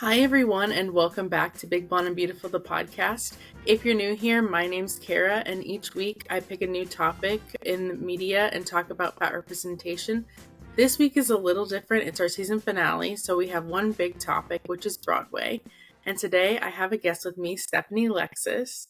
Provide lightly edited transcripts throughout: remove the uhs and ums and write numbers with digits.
Hi, everyone, and welcome back to Big Blonde and Beautiful, the podcast. If you're new here, my name's Kara, and each week I pick a new topic in media and talk about fat representation. This week is a little different. It's our season finale, so we have one big topic, which is Broadway. And today I have a guest with me, Stephanie Lexis.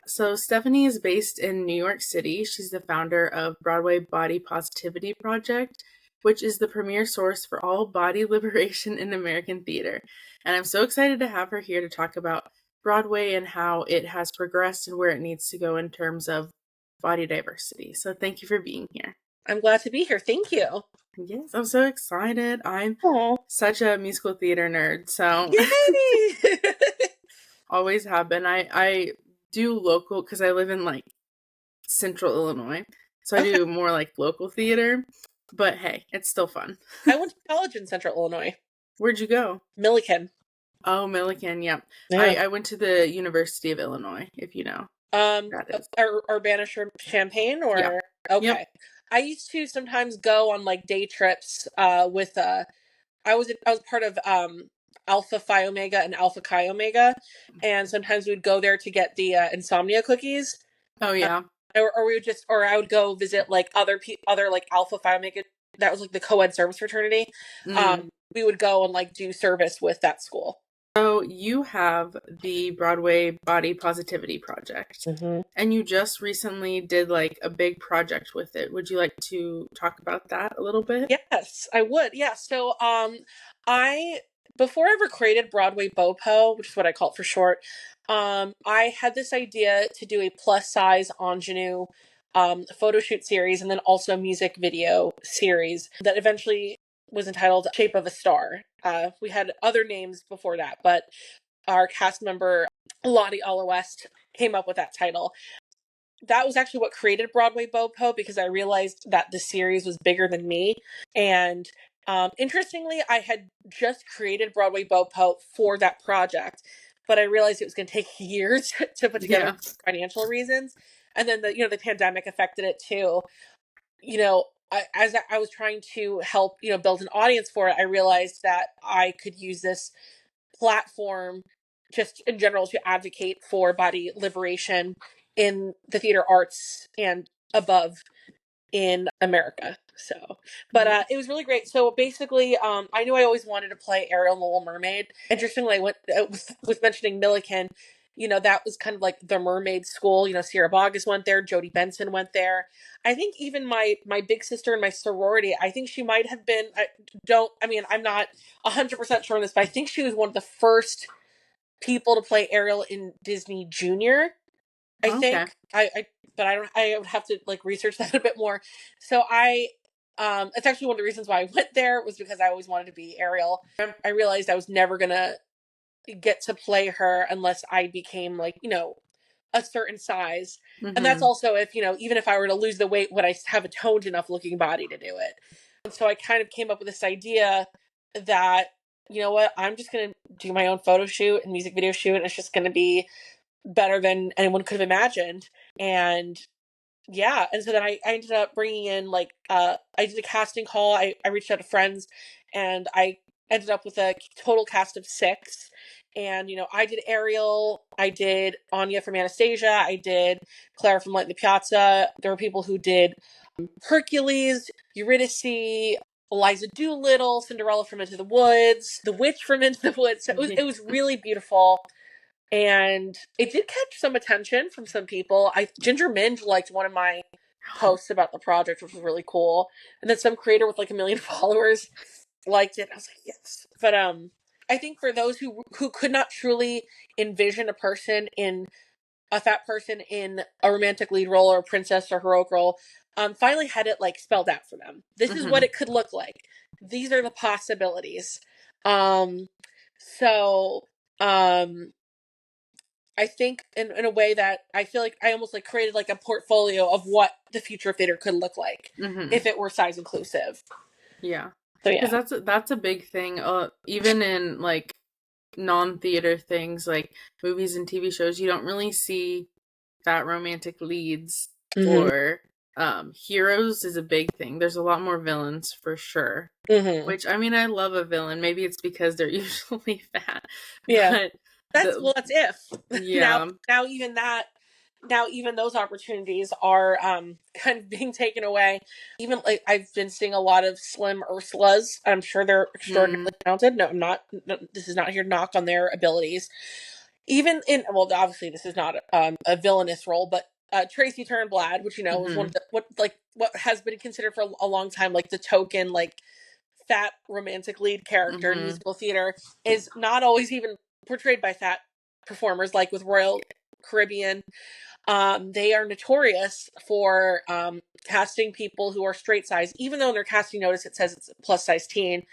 So Stephanie is based in New York City. She's the founder of Broadway Body Positivity Project, which is the premier source for all body liberation in American theater. And I'm so excited to have her here to talk about Broadway and how it has progressed and where it needs to go in terms of body diversity. So thank you for being here. I'm glad to be here. Thank you. Yes, I'm so excited. I'm Aww. such a musical theater nerd, so Yay! always have been. I do local because I live in central Illinois, so I do more local theater. But hey, it's still fun. I went to college in central Illinois. Where'd you go? Milliken. Oh, Milliken, yep. Yeah. I went to the University of Illinois, if you know. That is. Urbana-Champaign or Yeah. Okay. Yep. I used to sometimes go on day trips with I was part of Alpha Phi Omega and Alpha Chi Omega, and sometimes we would go there to get the insomnia cookies. Oh yeah. Or we would I would go visit other Alpha Phi Omega. That was the co-ed service fraternity. We would go and do service with that school. So you have the Broadway Body Positivity Project, and you just recently did a big project with it. Would you like to talk about that a little bit? Yes, I would. Yeah. So before I ever created Broadway BOPO, which is what I call it for short, I had this idea to do a plus size ingenue photo shoot series and then also a music video series that eventually was entitled Shape of a Star. We had other names before that, but our cast member, Lottie Alla West, came up with that title. That was actually what created Broadway BOPO because I realized that the series was bigger than me. And interestingly, I had just created Broadway BOPO for that project, but I realized it was going to take years to put together for financial reasons. And then the pandemic affected it too. As I was trying to help, build an audience for it, I realized that I could use this platform just in general to advocate for body liberation in the theater arts and above in America. So, but it was really great. So basically, I knew I always wanted to play Ariel in The Little Mermaid. Interestingly, I was mentioning Milliken. That was kind of the mermaid school. Sierra Boggess went there. Jodie Benson went there. I think even my big sister in my sorority, I think she might have been, I'm not 100% sure on this, but I think she was one of the first people to play Ariel in Disney Junior. I think. But I would have to research that a bit more. So it's actually one of the reasons why I went there was because I always wanted to be Ariel. I realized I was never gonna get to play her unless I became a certain size. And that's also if, even if I were to lose the weight, would I have a toned enough looking body to do it? And so I kind of came up with this idea that, you know what, I'm just going to do my own photo shoot and music video shoot. And it's just going to be better than anyone could have imagined. And yeah. And so then I ended up bringing in I did a casting call. I reached out to friends and I ended up with a total cast of 6. And, I did Ariel, I did Anya from Anastasia, I did Clara from Light in the Piazza. There were people who did Hercules, Eurydice, Eliza Doolittle, Cinderella from Into the Woods, the Witch from Into the Woods. So it was really beautiful. And it did catch some attention from some people. Ginger Minge liked one of my posts about the project, which was really cool. And then some creator with 1 million followers liked it. I was like, yes. But I think for those who could not truly envision a fat person in a romantic lead role or a princess or heroic role, finally had it spelled out for them. This is what it could look like. These are the possibilities. I think in a way that I feel like I almost created a portfolio of what the future of theater could look like if it were size inclusive. Yeah. So yeah. Because that's a big thing. Even in non-theater things like movies and TV shows, you don't really see fat romantic leads or Heroes is a big thing. There's a lot more villains for sure. Mm-hmm. Which, I mean, I love a villain. Maybe it's because they're usually fat, Yeah. but That's if now yeah. now even that now even those opportunities are kind of being taken away. Even like I've been seeing a lot of slim Ursulas. I'm sure they're extraordinarily talented. No, I'm not. No, this is not here to knock on their abilities. Even in, well, obviously this is not a villainous role, but Tracy Turnblad, which is one of the what has been considered for a long time like the token like fat romantic lead character in musical theater, is not always even portrayed by fat performers. Like with Royal Caribbean, they are notorious for casting people who are straight size, even though in their casting notice it says it's plus size teen,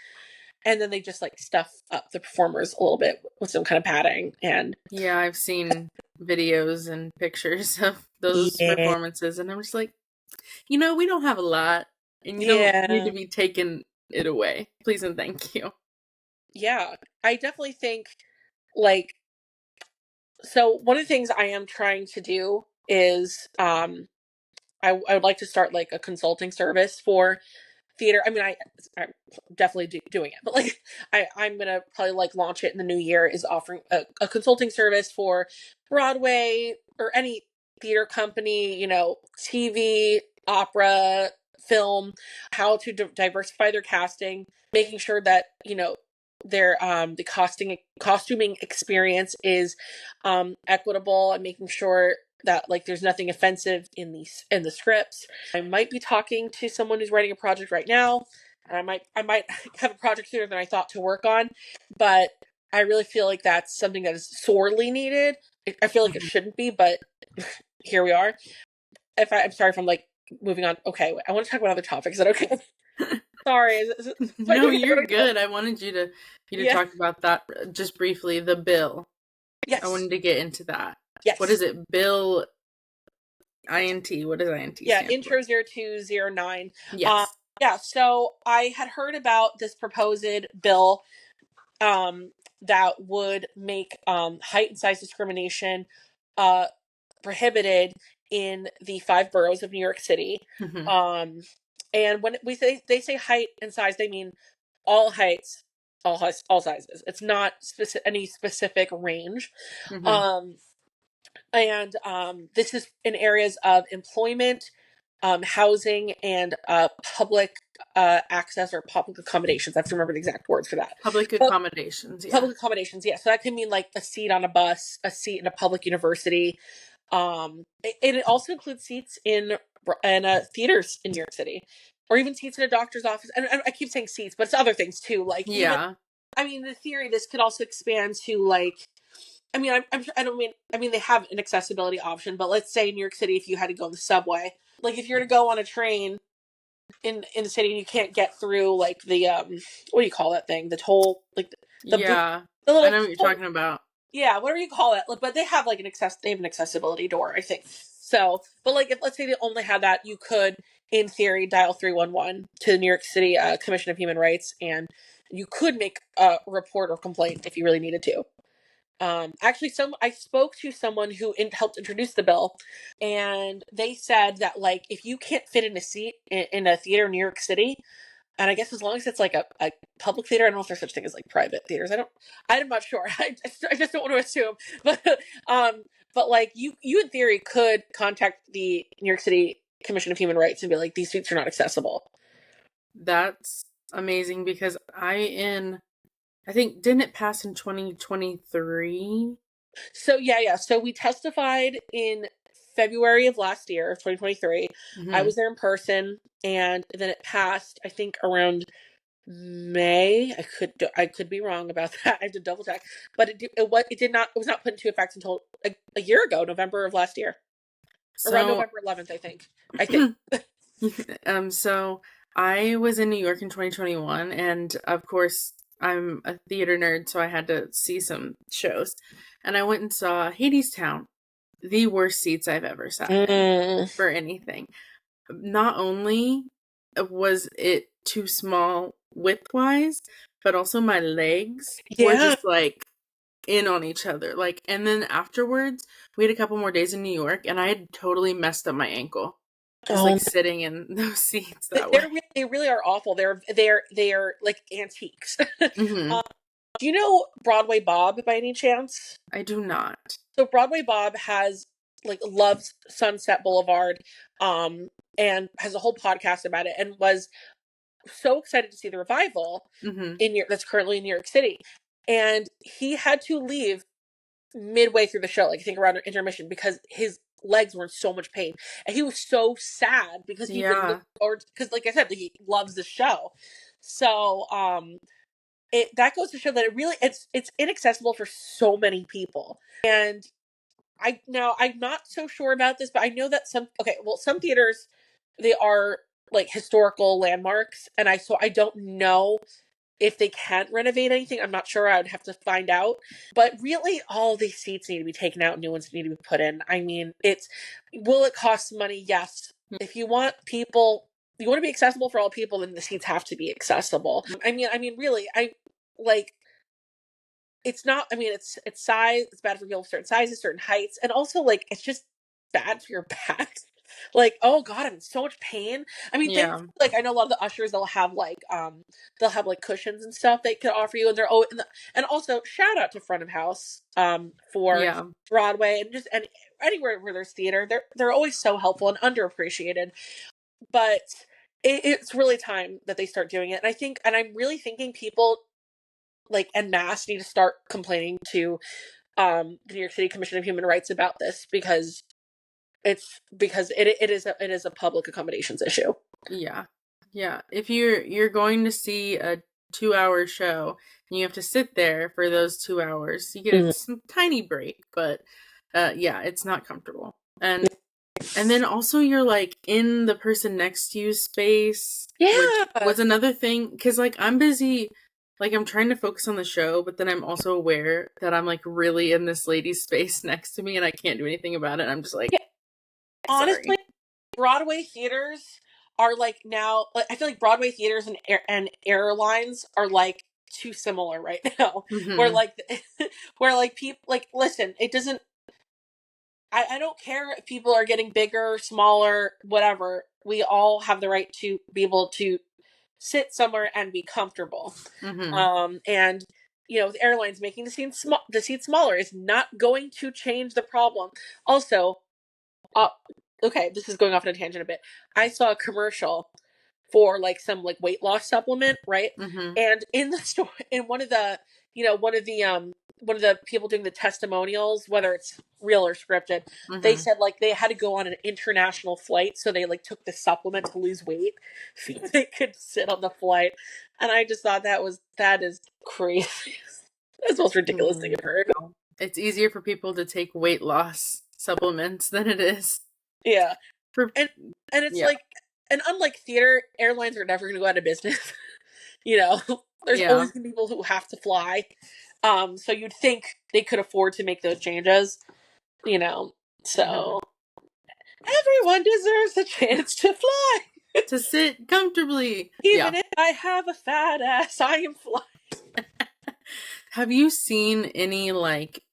and then they just like stuff up the performers a little bit with some kind of padding. And yeah, I've seen videos and pictures of those yeah, performances, and I'm just like, we don't have a lot, and you don't need to yeah, be taking it away. Please and thank you. yeah. I definitely think like, so one of the things I am trying to do is I would like to start like a consulting service for theater. I mean, I'm definitely doing it, but like I'm gonna probably like launch it in the new year, is offering a consulting service for Broadway or any theater company, TV, opera, film, how to diversify their casting, making sure that their the costuming experience is equitable, and making sure that like there's nothing offensive in the scripts. I might be talking to someone who's writing a project right now, and I might have a project sooner than I thought to work on, but I really feel like that's something that is sorely needed. I feel like it shouldn't be, but here we are. I'm sorry if I'm like moving on. Okay, I want to talk about other topics. Is that okay? Sorry. No, you're good. I wanted you to Yeah. talk about that just briefly. The bill. I Yes. wanted to get into that. What Yes. is it? Bill INT. What does INT Yeah. stand for? Intro 0209. Yes. Yeah. So I had heard about this proposed bill that would make height and size discrimination prohibited in the 5 boroughs of New York City. And when they say height and size, they mean all heights, all sizes. It's not any specific range. Um, and this is in areas of employment, housing, and public access or public accommodations. I have to remember the exact words for that. Public But accommodations, yeah. public accommodations, yeah. So that can mean like a seat on a bus, a seat in a public university. It also includes seats in theaters in New York City, or even seats in a doctor's office. And I keep saying seats, but it's other things too. Like even, Yeah. I mean, the theory this could also expand to like, I mean, I'm sure, I mean, they have an accessibility option, but let's say in New York City, if you had to go on the subway, like if you're to go on a train in the city and you can't get through like the what do you call that thing? The toll, like the booth, Yeah. the I little know what you're toll, talking about. yeah, whatever you call it. But they have like they have an accessibility door, I think. So, but like if let's say they only had that, you could, in theory, dial 311 to the New York City Commission of Human Rights, and you could make a report or complaint if you really needed to. Actually, I spoke to someone who helped introduce the bill, and they said that like if you can't fit in a seat in a theater in New York City, and I guess as long as it's like a public theater, I don't know if there's such thing as like private theaters. I'm not sure. I just don't want to assume, but but like you in theory could contact the New York City Commission of Human Rights and be like, these seats are not accessible. That's amazing because I think, didn't it pass in 2023? So yeah. So we testified in February of last year, of 2023. I was there in person, and then it passed, I think, around May. I could be wrong about that. I have to double check, but it was not put into effect until a year ago, November of last year, around So, November 11th, I think. I think. so I was in New York in 2021, and of course, I'm a theater nerd, so I had to see some shows. And I went and saw Hadestown, the worst seats I've ever sat in for anything. Not only was it too small width-wise, but also my legs were Yeah. just like in on each other. Like, and then afterwards, we had a couple more days in New York, and I had totally messed up my ankle. just like sitting in those seats that way. They really are awful. They're like antiques. Mm-hmm. Do you know Broadway Bob by any chance? I do not. So Broadway Bob has like loves Sunset Boulevard, and has a whole podcast about it, and was so excited to see the revival Mm-hmm. that's currently in New York City. And he had to leave midway through the show, like I think around intermission, because his legs were in so much pain. And he was so sad because he'd been looking forward, because like I said, he loves the show. So that goes to show that it's inaccessible for so many people. And I'm not so sure about this, but I know that some theaters, they are like historical landmarks, and I don't know if they can't renovate anything. I'm not sure. I would have to find out. But really, all these seats need to be taken out, new ones need to be put in. I mean, will it cost money? Yes. If you want to be accessible for all people, then the seats have to be accessible. I mean, really, it's not, I mean, it's size, it's bad for people of certain sizes, certain heights, and also, like, it's just bad for your back. Like, oh god, I'm in so much pain. I mean, like, I know a lot of the ushers, they'll have like cushions and stuff they could offer you, and and also shout out to front of house for Broadway and anywhere where there's theater. They're always so helpful and underappreciated. But it's really time that they start doing it. And I'm really thinking people like en masse need to start complaining to the New York City Commission of Human Rights about this, because it is a public accommodations issue. Yeah. If you're going to see a 2-hour show and you have to sit there for those 2 hours, you get some tiny break, but it's not comfortable. And then also you're like in the person next to you space, which was another thing, because like I'm busy, like I'm trying to focus on the show, but then I'm also aware that I'm like really in this lady's space next to me and I can't do anything about it. I'm just like, honestly, Broadway theaters are like now, like, I feel like Broadway theaters and airlines are like too similar right now. Where like people, like, listen, it doesn't, I don't care if people are getting bigger, smaller, whatever. We all have the right to be able to sit somewhere and be comfortable. And with airlines making the seats smaller is not going to change the problem. Also, okay, this is going off on a tangent a bit. I saw a commercial for like some like weight loss supplement, right? And in the store, in one of the people doing the testimonials, whether it's real or scripted, they said like they had to go on an international flight, so they like took the supplement to lose weight so they could sit on the flight. And I just thought that is crazy. That's the most ridiculous thing I've heard. It's easier for people to take weight loss supplements than it is. Yeah. And it's like, and unlike theater, airlines are never going to go out of business. There's always going to be people who have to fly. So you'd think they could afford to make those changes, so everyone deserves a chance to fly. To sit comfortably. Even if I have a fat ass, I am flying. Have you seen any like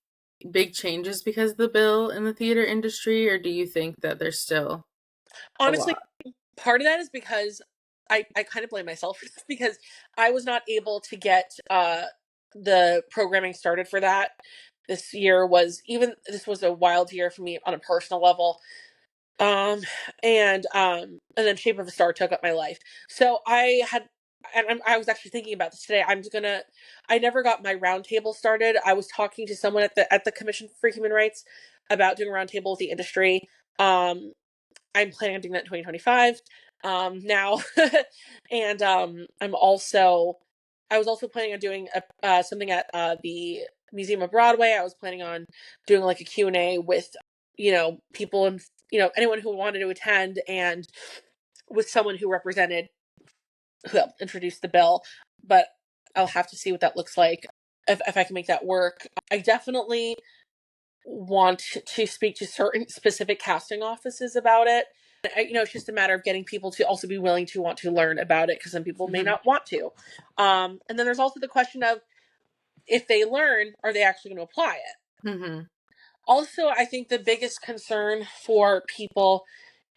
big changes because of the bill in the theater industry, or do you think that there's still honestly part of that is because I kind of blame myself for this, because I was not able to get the programming started for that. This was a wild year for me on a personal level. And then Shape of a Star took up my life. So I was actually thinking about this today. I never got my roundtable started. I was talking to someone at the Commission for Human Rights about doing a roundtable with the industry. I'm planning on doing that in 2025 now. And I was also planning on doing something at the Museum of Broadway. I was planning on doing like a Q&A with people, and anyone who wanted to attend, and with someone who helped introduce the bill. But I'll have to see what that looks like, if I can make that work. I definitely want to speak to certain specific casting offices about it. It's just a matter of getting people to also be willing to want to learn about it, because some people may not want to. And then there's also the question of, if they learn, are they actually going to apply it? Also, I think the biggest concern for people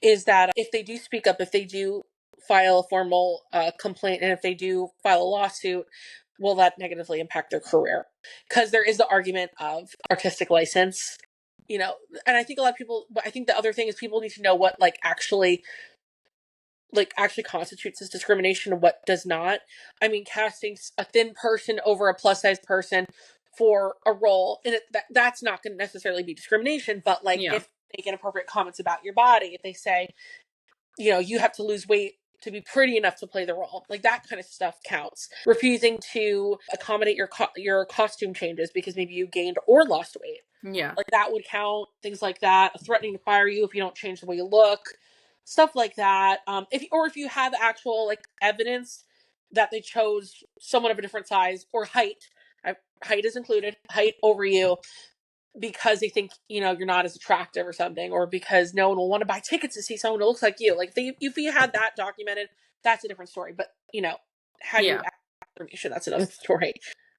is that if they do speak up, if they do file a formal complaint, and if they do file a lawsuit, will that negatively impact their career? Because there is the argument of artistic license, and I think a lot of people, but I think the other thing is people need to know what actually constitutes as discrimination and what does not. I mean, casting a thin person over a plus size person for a role, and that's not going to necessarily be discrimination, but like Yeah. if they make inappropriate comments about your body, if they say, you have to lose weight to be pretty enough to play the role, like that kind of stuff counts. Refusing to accommodate your costume changes because maybe you gained or lost weight, Yeah. like that would count. Things like that. Threatening to fire you if you don't change the way you look, stuff like that. If you have actual like evidence that they chose someone of a different size or height, height is included, height over you, because they think you're not as attractive or something, or because no one will want to buy tickets to see someone who looks like you. Like if you had that documented, that's a different story. But how you Yeah. information, that's another story.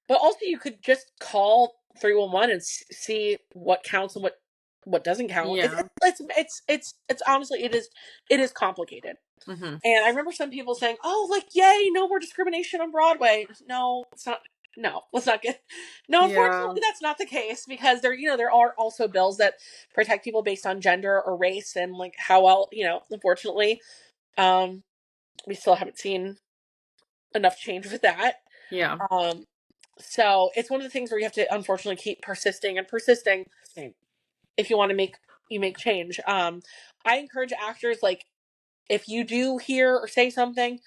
But also you could just call 311 and see what counts and what doesn't count. Yeah. It's honestly, it is complicated. Mm-hmm. And I remember some people saying, "Oh, like yay, no more discrimination on Broadway." No, it's not. No, let's not get. No, Yeah. unfortunately, that's not the case, because there are also bills that protect people based on gender or race, and like how well, unfortunately, um, we still haven't seen enough change with that. Yeah. So it's one of the things where you have to unfortunately keep persisting and persisting if you want to make change. I encourage actors, like, if you do hear or say something,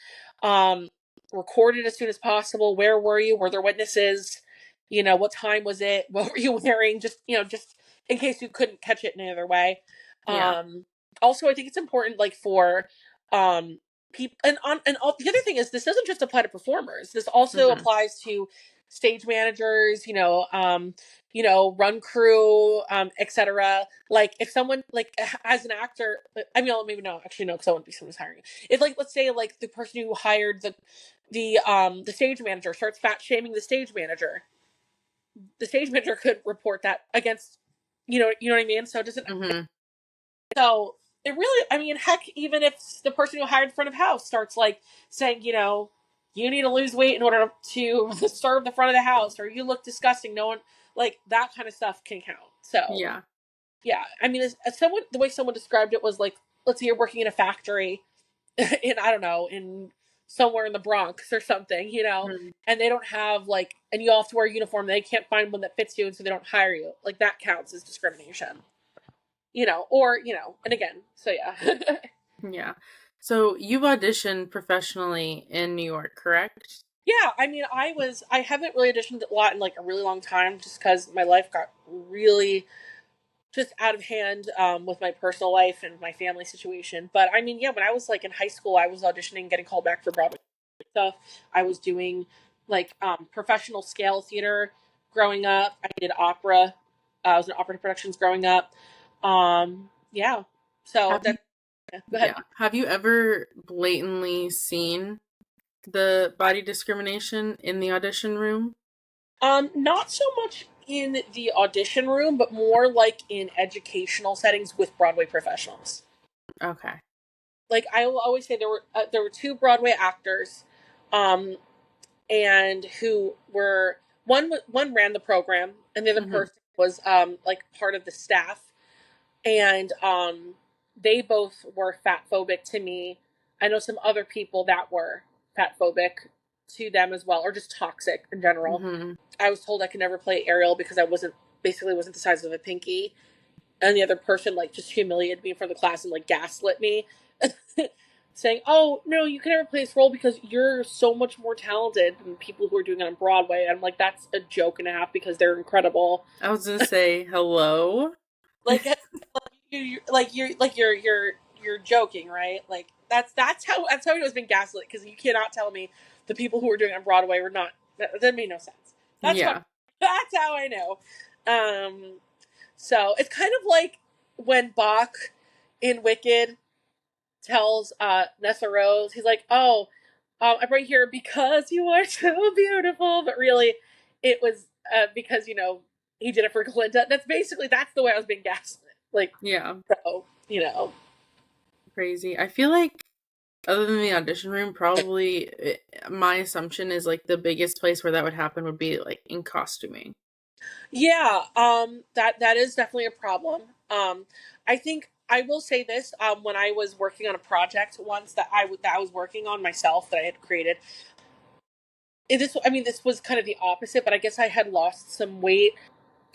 um, record it as soon as possible. Where were you? Were there witnesses? What time was it? What were you wearing? Just in case you couldn't catch it in any other way. Yeah. Also, I think it's important, like, for people, the other thing is, this doesn't just apply to performers. This also Mm-hmm. applies to stage managers, run crew, etc. Like, if someone, like, as an actor, I mean, maybe no, actually no, because I wouldn't be someone who's hiring. If, like, let's say, like, the person who hired the stage manager starts fat shaming the stage manager could report that against, you know what I mean. So it doesn't. Mm-hmm. So it really, I mean, heck, even if the person who hired front of house starts, like, saying, you need to lose weight in order to serve the front of the house, or you look disgusting, no one, like, that kind of stuff can count. So Yeah. yeah, I mean, the way someone described it was like, let's say you're working in a factory I don't know, in somewhere in the Bronx or something, Mm-hmm. and they don't have, like, and you all have to wear a uniform, they can't find one that fits you, and so they don't hire you. Like, that counts as discrimination, or, and again, so yeah. Yeah. So you've auditioned professionally in New York, correct? Yeah, I mean, I haven't really auditioned a lot in, like, a really long time, just because my life got really just out of hand, with my personal life and my family situation. But I mean, yeah, when I was, like, in high school, I was auditioning, getting called back for Broadway stuff. I was doing, like, professional scale theater growing up. I did opera. I was in opera productions growing up. Yeah. So Have you, that. Yeah, go ahead. yeah. Have you ever blatantly seen the body discrimination in the audition room? Not so much in the audition room, but more like in educational settings with Broadway professionals. Okay. Like, I will always say, there were two Broadway actors, um, and who were one ran the program, and the other Mm-hmm. person was, like, part of the staff, and they both were fat phobic to me. I know some other people that were fat phobic to them as well, or just toxic in general. Mm-hmm. I was told I could never play Ariel because I wasn't the size of a pinky, and the other person, like, just humiliated me in front of the class and, like, gaslit me, saying, "Oh no, you can never play this role because you're so much more talented than people who are doing it on Broadway." And I'm like, that's a joke and a half, because they're incredible. I was gonna say hello. Like, you're joking, right? Like, that's how it was being gaslit, because you cannot tell me the people who were doing it on Broadway were not. That made no sense. That's how Yeah. that's how I know. So it's kind of like when Bach in Wicked tells Nessa Rose, he's like, "Oh, I'm right here because you are so beautiful," but really, it was because he did it for Glinda. That's the way I was being gaslit. Like, Yeah. so. Crazy. I feel like other than the audition room, probably my assumption is like the biggest place where that would happen would be like in costuming. Yeah, that is definitely a problem. I think I will say this, when I was working on a project once that I was working on myself that I had created, this was kind of the opposite, but I guess I had lost some weight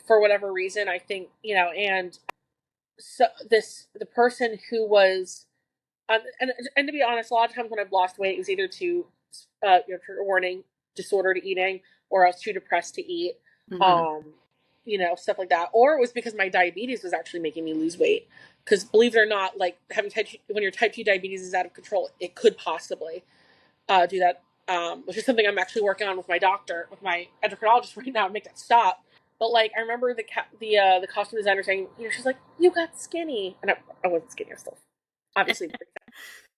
for whatever reason, I think, and so the person who was, and to be honest, a lot of times when I've lost weight, it was either too, trigger warning, disordered eating, or I was too depressed to eat, Mm-hmm. um, stuff like that, or it was because my diabetes was actually making me lose weight. Because believe it or not, like having when your type 2 diabetes is out of control, it could possibly do that, which is something I'm actually working on with my doctor, with my endocrinologist right now, to make that stop. But like, I remember the costume designer saying, she's like, "You got skinny," and I wasn't skinny. I was still obviously pretty fat.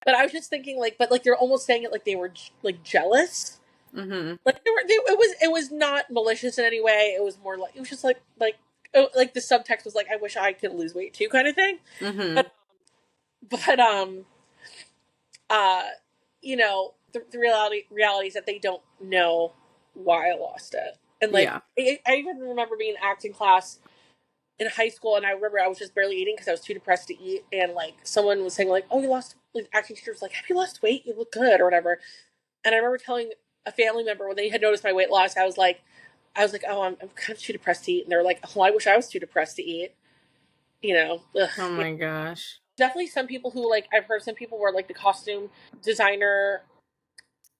But I was just thinking, like, but like they're almost saying it like they were like jealous. Mm-hmm. Like it was not malicious in any way. It was more like, it was just like the subtext was like, I wish I could lose weight too, kind of thing. Mm-hmm. But but uh the reality is that they don't know why I lost it. And like, Yeah. I even remember being in acting class in high school, and I remember I was just barely eating because I was too depressed to eat, and like someone was saying like, "Oh, you lost," like acting teacher was like, "Have you lost weight? You look good," or whatever. And I remember telling a family member when they had noticed my weight loss, I was like, "Oh, I'm kind of too depressed to eat," and they were like, "Oh, I wish I was too depressed to eat." Ugh. Oh my gosh. Definitely some people who, like, I've heard some people where like the costume designer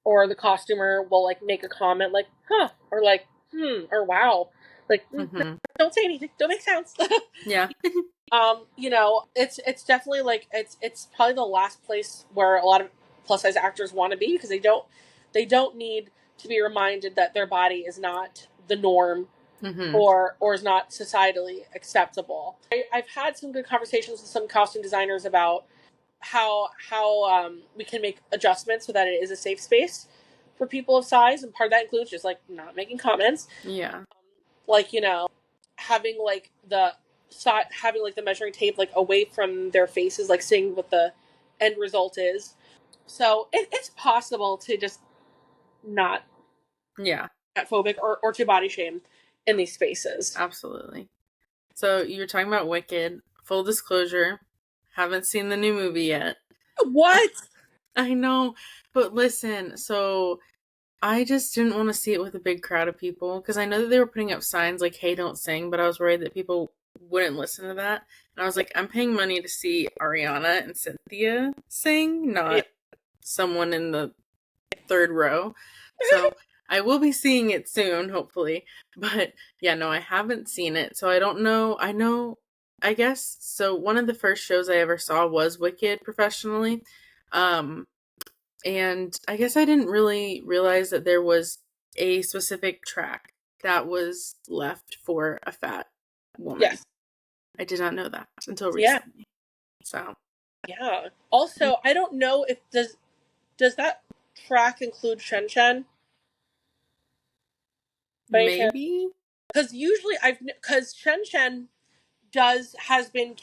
or the costumer will like make a comment like, "Huh," or like, or "Wow," like, no, Mm-hmm. don't say anything, don't make sounds. Yeah. It's definitely like, it's probably the last place where a lot of plus size actors want to be, because they don't need to be reminded that their body is not the norm, Mm-hmm. or is not societally acceptable. I've had some good conversations with some costume designers about how we can make adjustments so that it is a safe space for people of size, and part of that includes just like not making comments, Yeah. like, having like having like the measuring tape like away from their faces, like seeing what the end result is. So it's possible to just not Yeah. get phobic, or to body shame in these spaces. Absolutely. So you're talking about Wicked. Full disclosure, haven't seen the new movie yet. What? I know, but listen, so I just didn't want to see it with a big crowd of people because I know that they were putting up signs like, "Hey, don't sing," but I was worried that people wouldn't listen to that. And I was like, I'm paying money to see Ariana and Cynthia sing, Yeah. not someone in the third row. So I will be seeing it soon, hopefully. But yeah, no, I haven't seen it. So I don't know. I guess, so one of the first shows I ever saw was Wicked professionally. Um, and I guess I didn't really realize that there was a specific track that was left for a fat woman. Yes. I did not know that until Yeah. recently. So Yeah. Also, I don't know if does that track include Shen Shen by any chance? maybe. Because usually because Shen Shen has been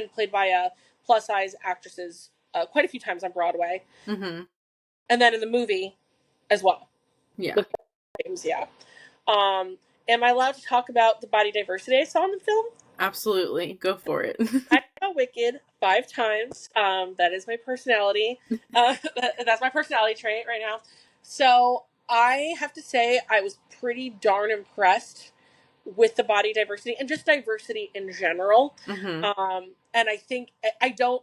played by plus size actresses quite a few times on Broadway, Mm-hmm. and then in the movie as well Yeah, with James. Yeah. Um, am I allowed to talk about the body diversity I saw in the film? absolutely. Go for it. I saw Wicked 5 times. That is my personality. That's my personality trait right now. So I have to say I was pretty darn impressed with the body diversity and just diversity in general. Mm-hmm. And I think I don't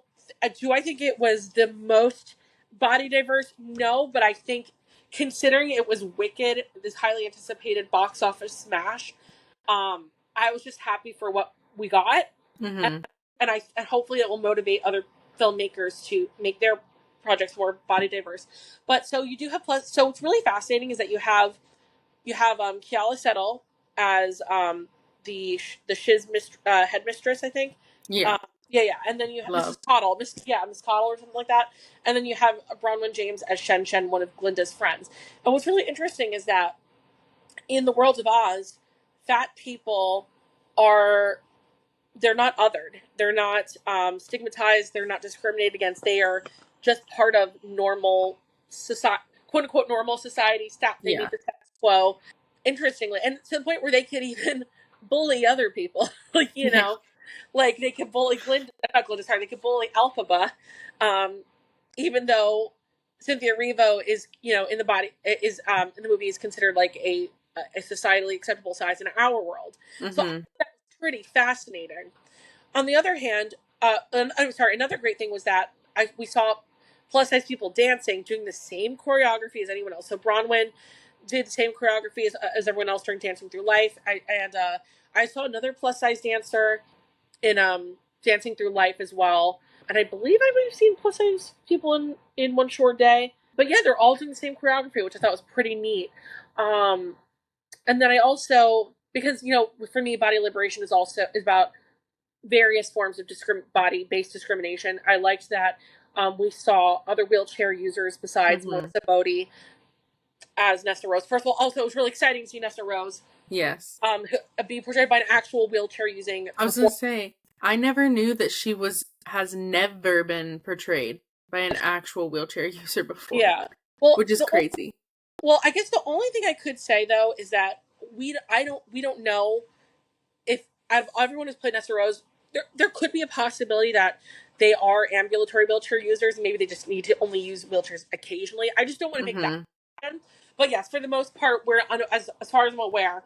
do I think it was the most body diverse? No, but I think considering it was Wicked, this highly anticipated box office smash, I was just happy for what we got, and, Mm-hmm. and hopefully it will motivate other filmmakers to make their projects more body diverse. But so you do have plus. So what's really fascinating is that you have Kiala Settle as the Shiz headmistress, I think. Yeah, Uh, yeah, and then you have Mrs. loved. Cottle, Miss Cottle or something like that, and then you have Bronwyn James as Shen Shen, one of Glinda's friends. And what's really interesting is that in the world of Oz, fat people are they're not othered. They're not stigmatized. They're not discriminated against. They are just part of normal society, quote unquote, normal society. They Yeah. meet the status quo. Interestingly, and to the point where they could even bully other people. Like, Yeah. like they could bully Glinda, not Glinda, sorry, they could bully Alphaba, even though Cynthia Erivo is, in the body is in the movie is considered like a societally acceptable size in our world. So I Mm-hmm. think that's pretty fascinating. On the other hand, and I'm sorry, another great thing was that we saw plus size people dancing, doing the same choreography as anyone else. So Bronwyn did the same choreography as everyone else during Dancing Through Life. I saw another plus size dancer in Dancing Through Life as well. And I believe I might have seen plus size people in One Short Day. But yeah, they're all doing the same choreography, which I thought was pretty neat. And then I also, because for me, body liberation is about various forms of body-based discrimination. I liked that we saw other wheelchair users besides Mm-hmm. Melissa Bodie as Nesta Rose. First of all, also it was really exciting to see Nesta Rose Yes. be portrayed by an actual wheelchair using I was gonna performer. say, I never knew that has never been portrayed by an actual wheelchair user before, Yeah. Well, which is crazy. I guess the only thing I could say though is that we don't know if out of everyone who's played Nesta Rose, there could be a possibility that they are ambulatory wheelchair users and maybe they just need to only use wheelchairs occasionally. I just don't want to make that Mm-hmm. happen. But yes, for the most part, as far as I'm aware,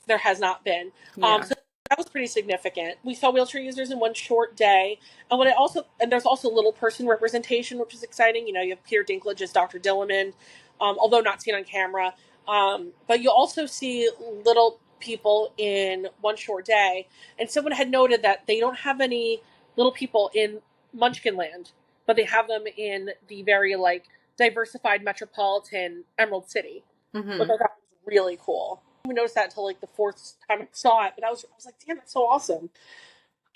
there has not been. Yeah. So that was pretty significant. We saw wheelchair users in One Short Day, and there's also little person representation, which is exciting. You have Peter Dinklage as Dr. Dillamond, although not seen on camera. But you also see little people in One Short Day, and someone had noted that they don't have any little people in Munchkinland, but they have them in the very diversified metropolitan Emerald City, which Mm-hmm. I thought was really cool. I didn't notice that until the fourth time I saw it, but I was like, damn, that's so awesome.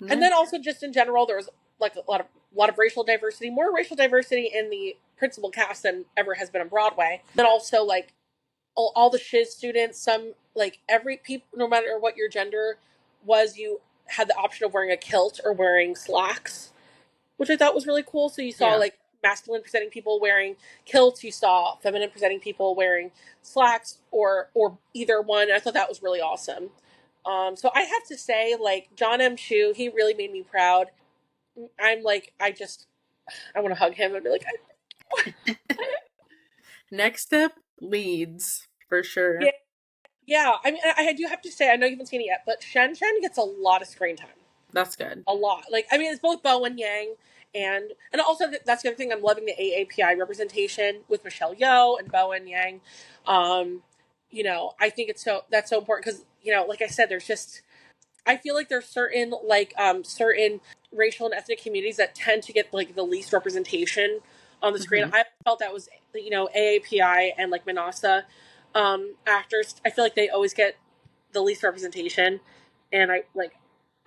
And Yeah. then also just in general, there was a lot of racial diversity, more racial diversity in the principal cast than ever has been on Broadway. Then also all the shiz students, some every people, no matter what your gender was, you had the option of wearing a kilt or wearing slacks, which I thought was really cool. So you saw Yeah. masculine presenting people wearing kilts, you saw feminine presenting people wearing slacks or either one. I thought that was really awesome. So I have to say, John M. Chu, he really made me proud. I'm I want to hug him and be like, Next up, leads for yeah, sure. yeah. I mean, I do have to say, I know you haven't seen it yet, but Shen Shen gets a lot of screen time. That's good. A lot. I mean, it's both Bo and Yang, and also that's the other thing. I'm loving the AAPI representation with Michelle Yeoh and Bo and Yang. Um, I think that's so important because like I said, there's just I feel like there's certain racial and ethnic communities that tend to get the least representation on the screen. Mm-hmm. I felt that was AAPI and Manasa actors. I feel like they always get the least representation, and I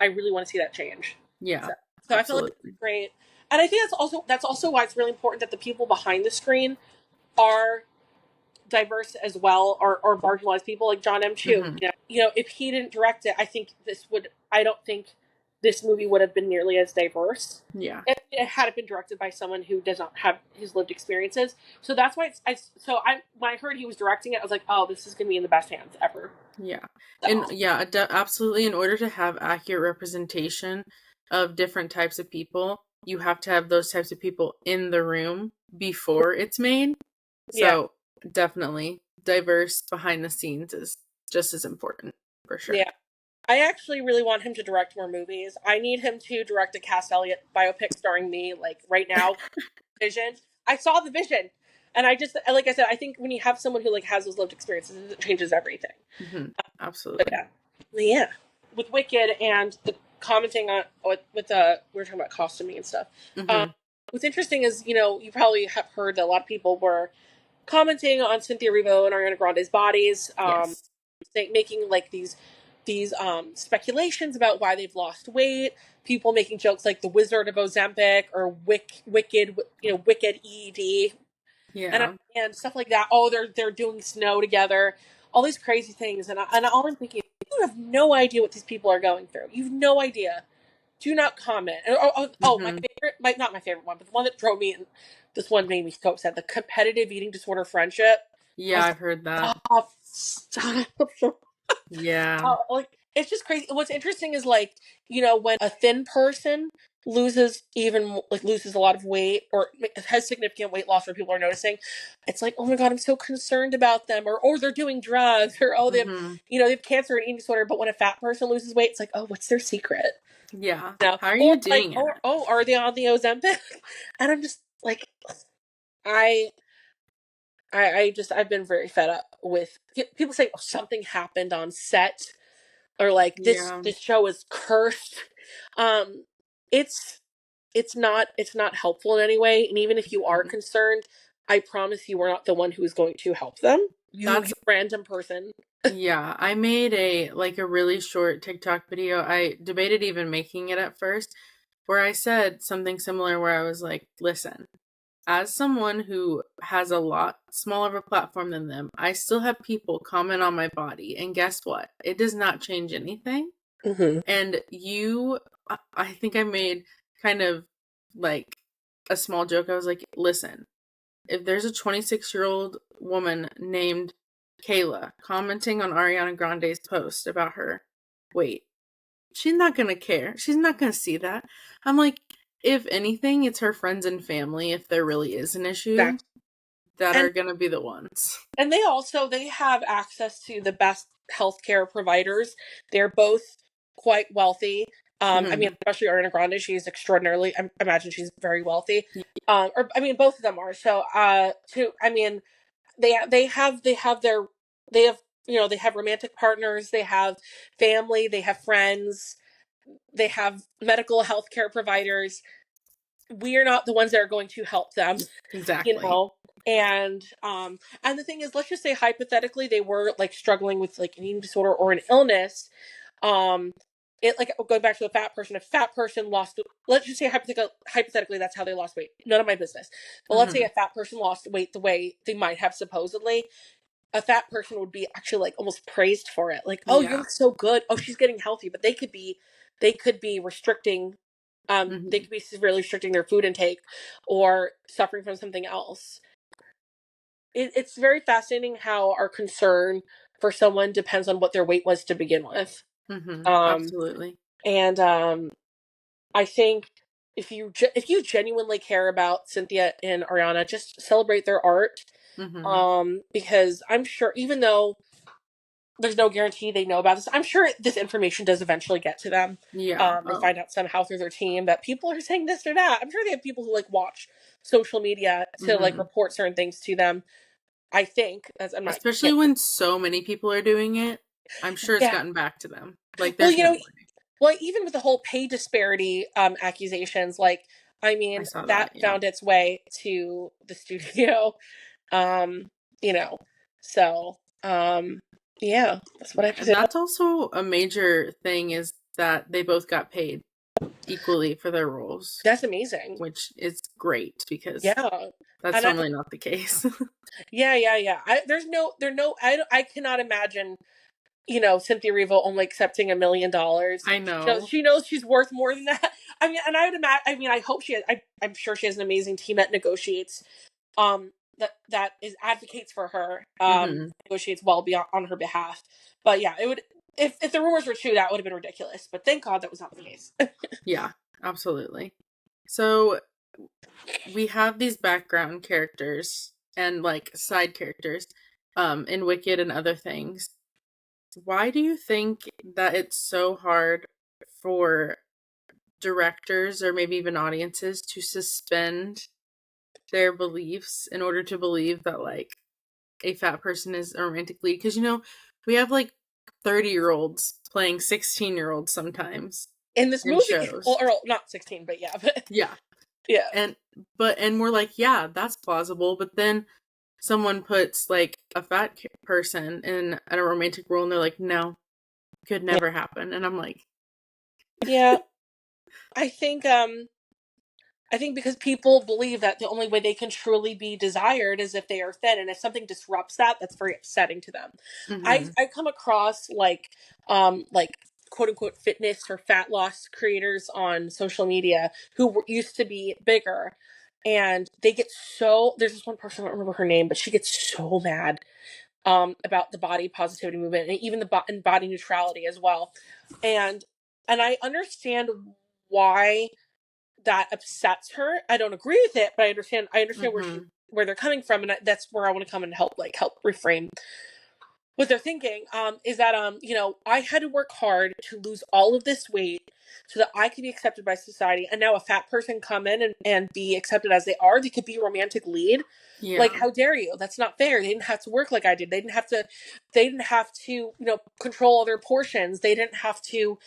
really want to see that change. Yeah. So I feel like Absolutely. it's great, and I think that's also why it's really important that the people behind the screen are diverse as well, or marginalized people like John M. Chu. Mm-hmm. If he didn't direct it, I don't think this movie would have been nearly as diverse. Yeah. It had it been directed by someone who does not have his lived experiences. So that's why when I heard he was directing it, I was like, oh, this is going to be in the best hands ever. Yeah. And So, yeah, absolutely. In order to have accurate representation of different types of people, you have to have those types of people in the room before it's made. yeah, So definitely diverse behind the scenes is just as important for sure. yeah. I actually really want him to direct more movies. I need him to direct a Cass Elliot biopic starring me, right now. Vision. I saw the vision, and like I said, I think when you have someone who has those lived experiences, it changes everything. Hmm. But Absolutely. yeah, with Wicked and the commenting on with we were talking about costuming and stuff. Um, Hmm. what's interesting is you probably have heard that a lot of people were commenting on Cynthia Erivo and Ariana Grande's bodies, Yes. making these speculations about why they've lost weight. People making jokes like the Wizard of Ozempic or Wicked, Wicked ED, Yeah. and stuff like that. Oh, they're doing snow together, all these crazy things, and all I'm thinking, you have no idea what these people are going through. You've no idea. do not comment. My Mm-hmm. favorite, not my favorite one, but the one that drove me, and this one made me so upset. The competitive eating disorder friendship. I Yeah, was I've heard that. like, stop. Yeah. Like, it's just crazy. What's interesting is, like, when a thin person loses a lot of weight or has significant weight loss where people are noticing, it's like, oh my God, I'm so concerned about them, or they're doing drugs, or they have, Mm-hmm. they have cancer and eating disorder. But when a fat person loses weight, it's like, oh, what's their secret? Yeah. No, How are or you like, doing it? are they on the Ozempic? And I'm just like, I I've been very fed up with people saying, oh, something happened on set, or like Yeah. this show is cursed. Um, it's it's not helpful in any way. And even if you are Mhm. concerned, I promise you, we're not the one who is going to help them. You That's random person. Yeah, I made a really short TikTok video. I debated even making it at first, where I said something similar where I was like, listen, as someone who has a lot smaller of a platform than them, I still have people comment on my body, and guess what? It does not change anything. Mm-hmm. And I think I made kind of like a small joke. I was like, listen, if there's a 26-year-old woman named Kayla commenting on Ariana Grande's post about her weight, she's not going to care. She's not going to see that. I'm like, if anything, it's her friends and family, if there really is an issue, Exactly. that And are going to be the ones. they have access to the best healthcare providers. They're both quite wealthy. I mean, Mm-hmm. especially Ariana Grande, she's extraordinarily. I imagine she's very wealthy. Or I mean, both of them are. So, I mean, they have they have romantic partners, they have family, they have friends, they have medical healthcare providers. We are not the ones that are going to help them, you Exactly. know. And the thing is, let's just say hypothetically they were like struggling with like an eating disorder or an illness. um it, like, going back to the fat person, if a fat person lost, let's just say hypothetically that's how they lost weight, none of my business, but let's say Mm-hmm. a fat person lost weight the way they might have supposedly, a fat person would be actually like almost praised for it, like, oh, you Yeah. look so good, oh, she's getting healthy. But they could be restricting, they Mm-hmm. could be severely restricting their food intake or suffering from something else. It's very fascinating how our concern for someone depends on what their weight was to begin with. Mm-hmm. um Absolutely. and I think if you genuinely care about Cynthia and Ariana, just celebrate their art. Mm-hmm. Because I'm sure, even though there's no guarantee they know about this, I'm sure this information does eventually get to them. Yeah. They Oh. find out somehow through their team that people are saying this or that. I'm sure they have people who like watch social media to like Mm-hmm. report certain things to them. I think, as I'm not, Especially can't, when so many people are doing it, I'm sure it's yeah. gotten back to them. Like, Well, there's no way. well, even with the whole pay disparity accusations, like, I I mean, saw that that, yeah. found its way to the studio. um, you know, so yeah, that's what I Yeah, have to and say. that's also a major thing is that they both got paid equally for their roles, That's amazing. which is great because Yeah. that's And I, normally not the case. yeah. I cannot imagine, Cynthia Revo only accepting $1 million. I know. She knows she's worth more than that. I mean, and I would imagine, I mean, I hope she has, I'm sure she has an amazing team that negotiates, that is advocates for her, Hmm. negotiates well beyond on her behalf. But yeah, it would, if the rumors were true, that would have been ridiculous. But thank God that was not the case. Yeah, absolutely. So we have these background characters and like side characters in Wicked and other things. Why do you think that it's so hard for directors or maybe even audiences to suspend their beliefs in order to believe that like a fat person is a romantic lead? Because we have like 30-year-olds playing 16-year-olds sometimes In this in movie, shows. or not 16, but yeah, but Yeah. yeah. And we're like, yeah, that's plausible, but then someone puts like a fat person in a romantic role and they're like, no, could Yeah. never happen. And I'm like, Yeah. I think because people believe that the only way they can truly be desired is if they are thin, and if something disrupts that, that's very upsetting to them. I mm-hmm, I come across like quote unquote fitness or fat loss creators on social media who used to be bigger. And they get so, there's this one person, I don't remember her name, but she gets so mad about the body positivity movement and even and body neutrality as well. And I understand why that upsets her. I don't agree with it, but I understand where they're coming from, and that's where I want to come and help reframe what they're thinking. Is that I had to work hard to lose all of this weight so that I could be accepted by society, and now a fat person come in and be accepted as they are. They could be a romantic lead. Yeah. Like, how dare you? That's not fair. They didn't have to work like I did. They didn't have to control all their portions. They didn't have to,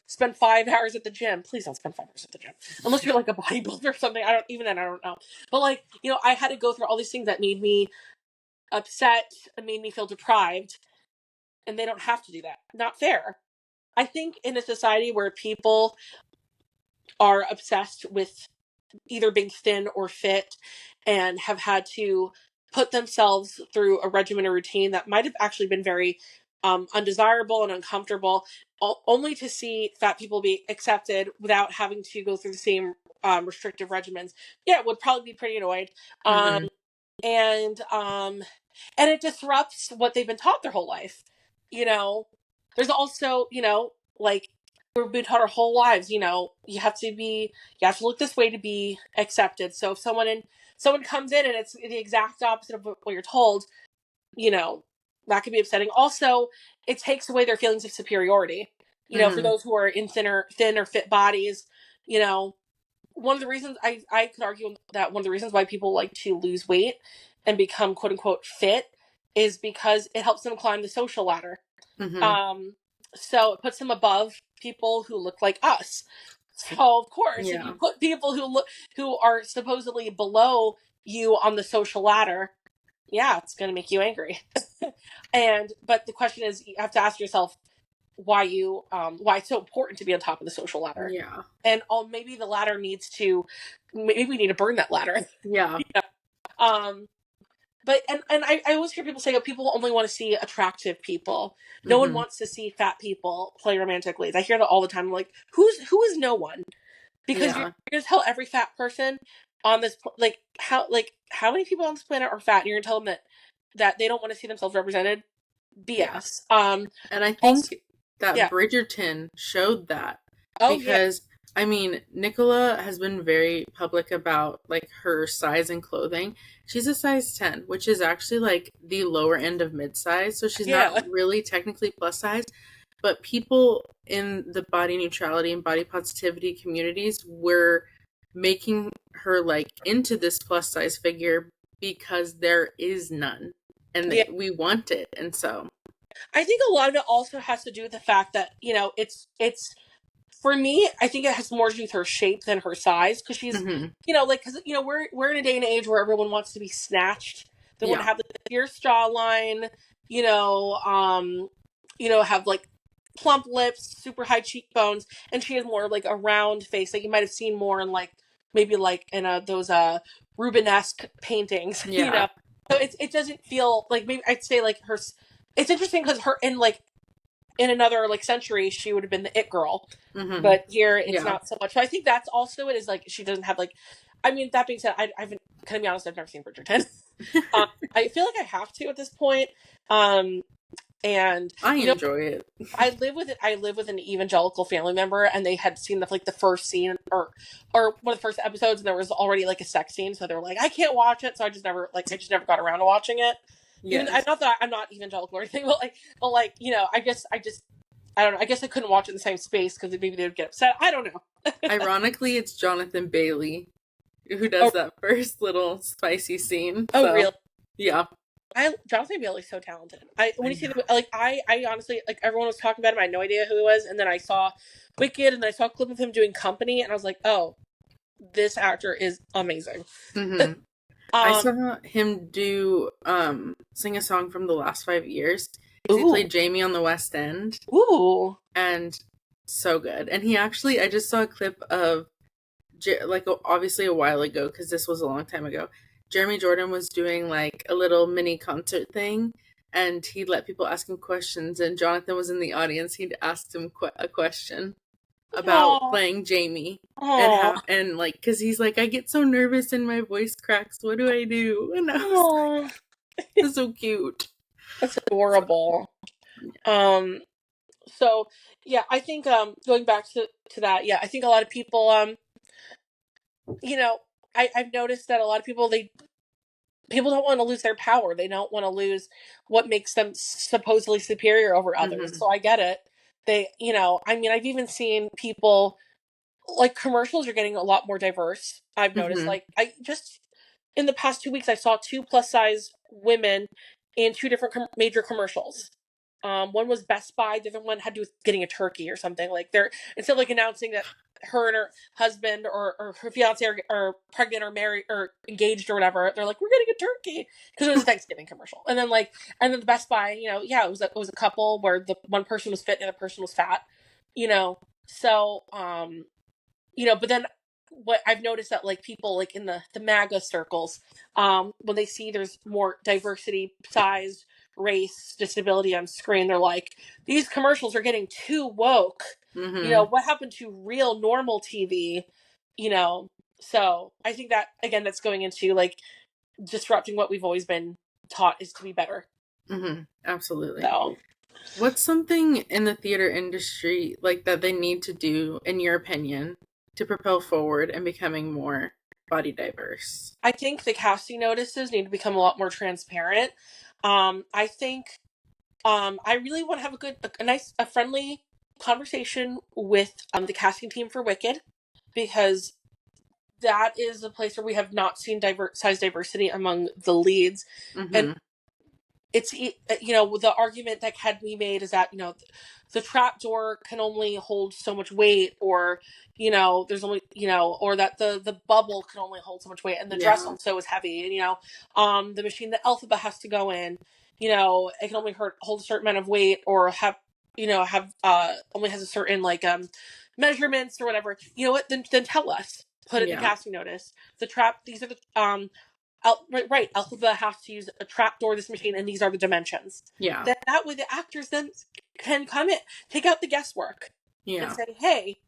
spend 5 hours at the gym. Please don't spend 5 hours at the gym. Unless you're like a bodybuilder or something. I don't know. But I had to go through all these things that made me upset and made me feel deprived. And they don't have to do that. Not fair. I think in a society where people are obsessed with either being thin or fit and have had to put themselves through a regimen or routine that might have actually been very undesirable and uncomfortable, only to see fat people be accepted without having to go through the same restrictive regimens, would probably be pretty annoyed. And it disrupts what they've been taught their whole life. There's also, we've been taught our whole lives, you have to look this way to be accepted. So if someone comes in and it's the exact opposite of what you're told, that could be upsetting. Also, it takes away their feelings of superiority. For those who are in thin or fit bodies, one of the reasons I could argue that one of the reasons why people like to lose weight and become quote unquote fit is because it helps them climb the social ladder. So it puts them above people who look like us. So of course, if you put people who are supposedly below you on the social ladder, it's going to make you angry. But the question is, you have to ask yourself why it's so important to be on top of the social ladder. Yeah. And maybe the ladder maybe we need to burn that ladder. Yeah. But I always hear people say, people only want to see attractive people. No one wants to see fat people play romantic leads. I hear that all the time. I'm like, who is no one? Because you're going to tell every fat person on this, how many people on this planet are fat, and you're going to tell them that they don't want to see themselves represented? BS. And I think that Bridgerton showed that. Because I mean, Nicola has been very public about her size and clothing. She's a size 10, which is actually the lower end of mid-size. So she's not really technically plus size. But people in the body neutrality and body positivity communities were making her into this plus size figure because there is none. And we want it. And so I think a lot of it also has to do with the fact that, it's for me, I think it has more to do with her shape than her size, because she's, because we're in a day and age where everyone wants to be snatched. They want to have the fierce jawline, have plump lips, super high cheekbones, and she has more a round face that you might have seen more in maybe in those Rubenesque paintings. So it doesn't feel maybe I'd say her. It's interesting because her in another century she would have been the it girl, but here it's not so much. So I think that's also it, is she doesn't have I mean, that being said, I've been, can I be honest, I've never seen Bridgerton. I feel like I have to at this point. And I enjoy it. I live with an evangelical family member, and they had seen the first scene or one of the first episodes, and there was already a sex scene, so they were like, I can't watch it. So I just never got around to watching it. Yes. Even, not that I'm not evangelical or anything, but I guess I don't know. I guess I couldn't watch it in the same space because maybe they would get upset. I don't know. Ironically, it's Jonathan Bailey who does that first little spicy scene. Oh, really? Yeah. Jonathan Bailey's so talented. When you see I honestly, everyone was talking about him. I had no idea who he was, and then I saw Wicked, and then I saw a clip of him doing Company, and I was like, oh, this actor is amazing. I saw him sing a song from the last 5 years. He played Jamie on the West End. Ooh. And so good. And he actually, I just saw a clip of, obviously a while ago, because this was a long time ago. Jeremy Jordan was doing a little mini concert thing. and he let people ask him questions, and Jonathan was in the audience. He'd asked him a question about Aw. playing Jamie, and Aw. how, and like, because he's like, I get so nervous and my voice cracks, what do I do? And I was Aw. like, it's so cute. That's adorable. So yeah, I think going back to that, yeah, I think a lot of people you know, I've noticed that a lot of people people don't want to lose their power. They don't want to lose what makes them supposedly superior over others. So I get it. They, I mean, I've even seen people, like, commercials are getting a lot more diverse. I've noticed, like, I just in the past 2 weeks, I saw 2 plus size women in 2 different major commercials. One was Best Buy, the other one had to do with getting a turkey or something. Like, they're, instead of like announcing that her and her husband or her fiance are pregnant or married or engaged or whatever, they're like, we're getting a turkey, because it was a Thanksgiving commercial. And then the Best Buy, yeah, it was a couple where the one person was fit and the other person was fat, so but then what I've noticed that, like, people like in the MAGA circles, when they see there's more diversity, size, race, disability on screen, they're like, these commercials are getting too woke. What happened to real normal TV? So I think that, again, that's going into, like, disrupting what we've always been taught is to be better. Absolutely. So What's something in the theater industry, like, that they need to do, in your opinion, to propel forward and becoming more body diverse? I think the casting notices need to become a lot more transparent. I think I really want to have a friendly conversation with the casting team for Wicked, because that is a place where we have not seen size diversity among the leads. And it's, the argument that had me made is that, the trap door can only hold so much weight, or, there's only, or that the bubble can only hold so much weight, and the dress also is heavy, and, the machine that Elphaba has to go in, it can only hold a certain amount of weight, or have only has a certain, like, measurements or whatever. You know what? Then tell us. Put it in the casting notice. The trap. These are the right. Elphaba has to use a trap door, this machine, and these are the dimensions. Yeah. That way, the actors then can come in, take out the guesswork, and say, hey.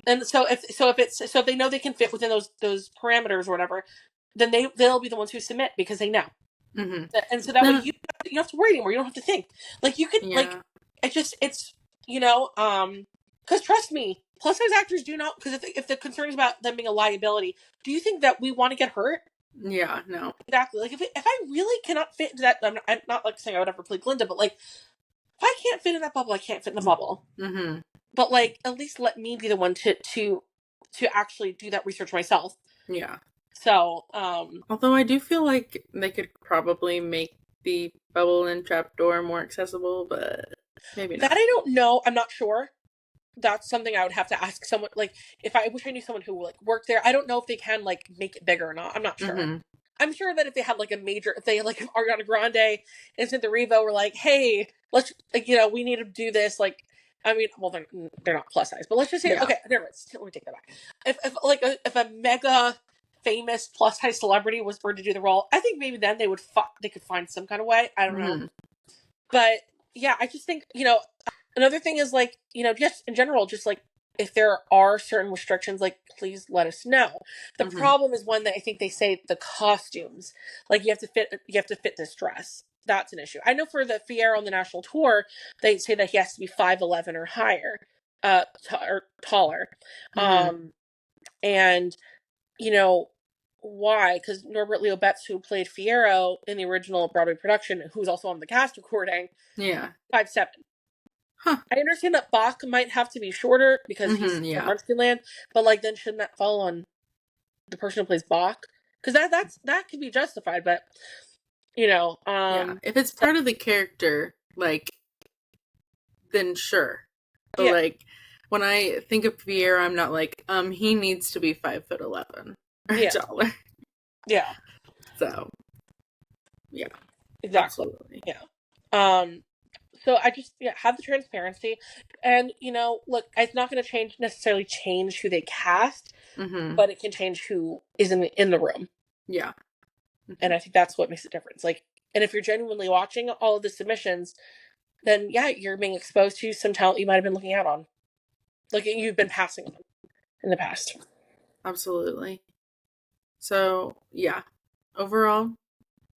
And so if they know they can fit within those parameters or whatever, then they'll be the ones who submit, because they know. And so that way you don't have to worry anymore. You don't have to think. Like, you can, like, it's because trust me, plus size actors do not, because if the concern is about them being a liability, do you think that we want to get hurt? Yeah, no. Exactly. Like, if I really cannot fit into that, I'm not like saying I would ever play Glinda, but, like, if I can't fit in that bubble, I can't fit in the bubble. But, like, at least let me be the one to actually do that research myself. Yeah. So, although I do feel like they could probably make the bubble and trapdoor more accessible, but maybe not. That I don't know. I'm not sure. That's something I would have to ask someone. Like, if I wish I knew someone who, like, worked there. I don't know if they can, like, make it bigger or not. I'm not sure. I'm sure that if they had, like, if they had, like, Ariana Grande and Cynthia Erivo were like, hey, let's, like, we need to do this. Like, I mean, well, they're not plus size, but let's just say, okay, never mind. Let me take that back. If a mega famous plus size celebrity were to do the role, I think maybe then they could find some kind of way. I don't know. But yeah, I just think, another thing is, like, just in general, just, like, if there are certain restrictions, like, please let us know. The problem is one that I think they say the costumes, like, you have to fit this dress. That's an issue. I know for the Fierro on the national tour, they say that he has to be 5'11" or higher, or taller. And why? Because Norbert Leo Betts, who played Fierro in the original Broadway production, who's also on the cast recording, 5'7". I understand that Bach might have to be shorter because he's from Munchkinland, but, like, then shouldn't that fall on the person who plays Bach? Because that could be justified, but if it's part of the character, like, then sure. But like, when I think of Pierre, I'm not like, he needs to be 5'11" or taller. Yeah. So, yeah. Exactly. Absolutely. Yeah. So I just have the transparency, and look, it's not going to necessarily change who they cast, but it can change who is in the room. Yeah. And I think that's what makes a difference. Like, And if you're genuinely watching all of the submissions, then yeah, you're being exposed to some talent you might have been looking out on. Like you've been passing on in the past. Absolutely. So, yeah. Overall,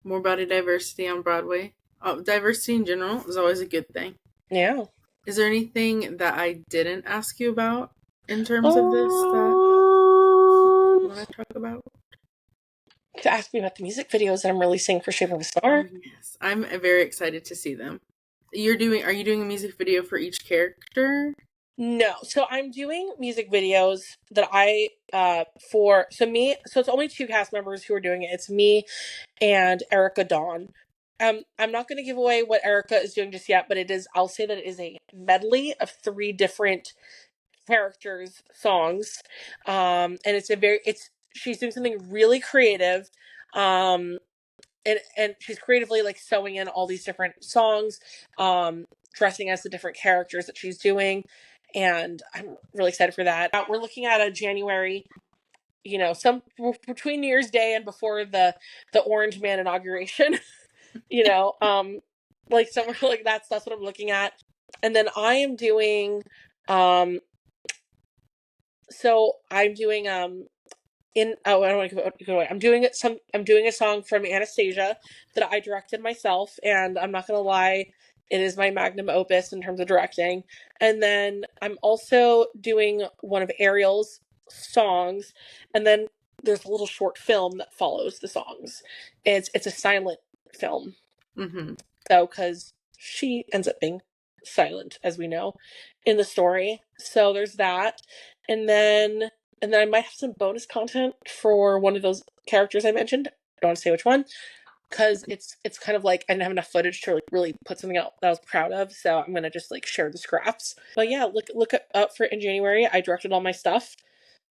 more body diversity on Broadway. Diversity in general is always a good thing. Yeah. Is there anything that I didn't ask you about in terms of this that you want to talk about? To ask me about the music videos that I'm releasing for Shaping the Star. Oh, yes. I'm very excited to see them. Are you doing a music video for each character? No. So I'm doing music videos that so it's only 2 cast members who are doing it. It's me and Erica Dawn. I'm not going to give away what Erica is doing just yet, but I'll say that it is a medley of 3 different characters' songs. And she's doing something really creative. And she's creatively like sewing in all these different songs, dressing as the different characters that she's doing. And I'm really excited for that. We're looking at a January, some between New Year's Day and before the Orange Man inauguration, like somewhere like that's what I'm looking at. And then I am doing, so I'm doing, I don't want to give it away. I'm doing a song from Anastasia that I directed myself, and I'm not gonna lie, it is my magnum opus in terms of directing. And then I'm also doing one of Ariel's songs, and then there's a little short film that follows the songs. It's a silent film. Mm-hmm. So, because she ends up being silent, as we know, in the story. So there's that. And then I might have some bonus content for one of those characters I mentioned. I don't want to say which one, because it's kind of like I didn't have enough footage to like really put something out that I was proud of. So I'm gonna just like share the scraps. But yeah, look up for it in January. I directed all my stuff,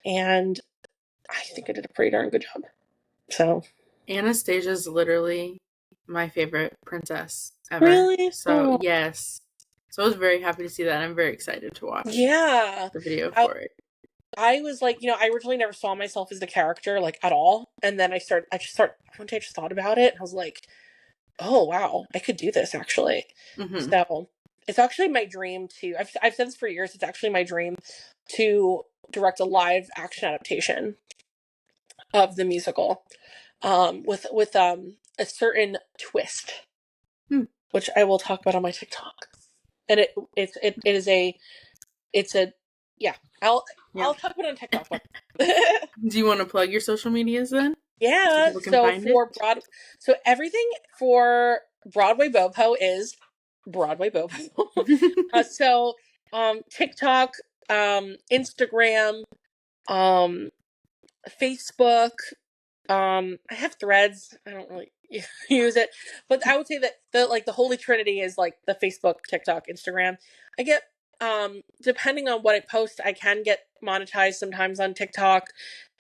and I think I did a pretty darn good job. So Anastasia's literally my favorite princess ever. really, so yes. So I was very happy to see that. I'm very excited to watch. Yeah, the video for it. I was like, I originally never saw myself as the character, like, at all. And then one day I just thought about it, and I was like, oh, wow, I could do this, actually. Mm-hmm. So, it's actually my dream I've said this for years, it's actually my dream to direct a live action adaptation of the musical, with a certain twist, which I will talk about on my TikTok. And I'll talk about it on TikTok. Do you want to plug your social medias then? Yeah. So everything for Broadway Bopo is Broadway Bopo. So TikTok, Instagram, Facebook. I have Threads. I don't really use it, but I would say that the Holy Trinity is like the Facebook, TikTok, Instagram. I get, depending on what I post, I can get monetized sometimes on TikTok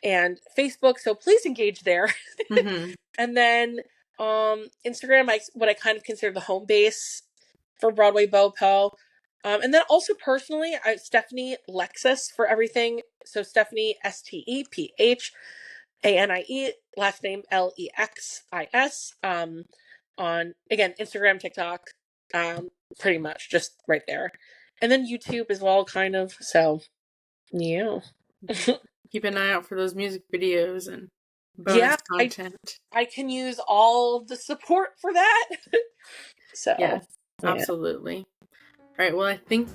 and Facebook, so please engage there. Mm-hmm. And then Instagram, what I kind of consider the home base for Broadway Bopo. And then also personally, Stephanie Lexis for everything. So Stephanie STEPHANIE, last name LEXIS. On again Instagram, TikTok, pretty much just right there, and then YouTube as well, kind of. So yeah. Keep an eye out for those music videos and bonus content. I can use all the support for that. So yes, absolutely. All right, well, I think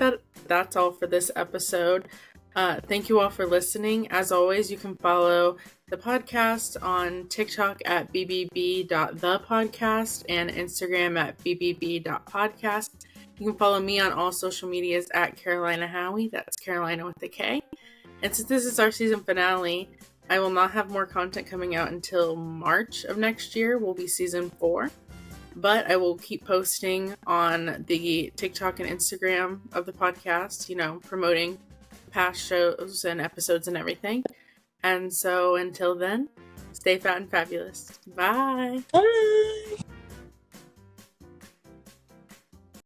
that's all for this episode. Thank you all for listening. As always, you can follow the podcast on TikTok at bbb.thepodcast and Instagram at bbb.podcast. You can follow me on all social medias at Carolina Howie. That's Carolina with a K. And since this is our season finale, I will not have more content coming out until March of next year. Will be season 4. But I will keep posting on the TikTok and Instagram of the podcast, promoting past shows and episodes and everything. And so until then, stay fat and fabulous. Bye. Bye.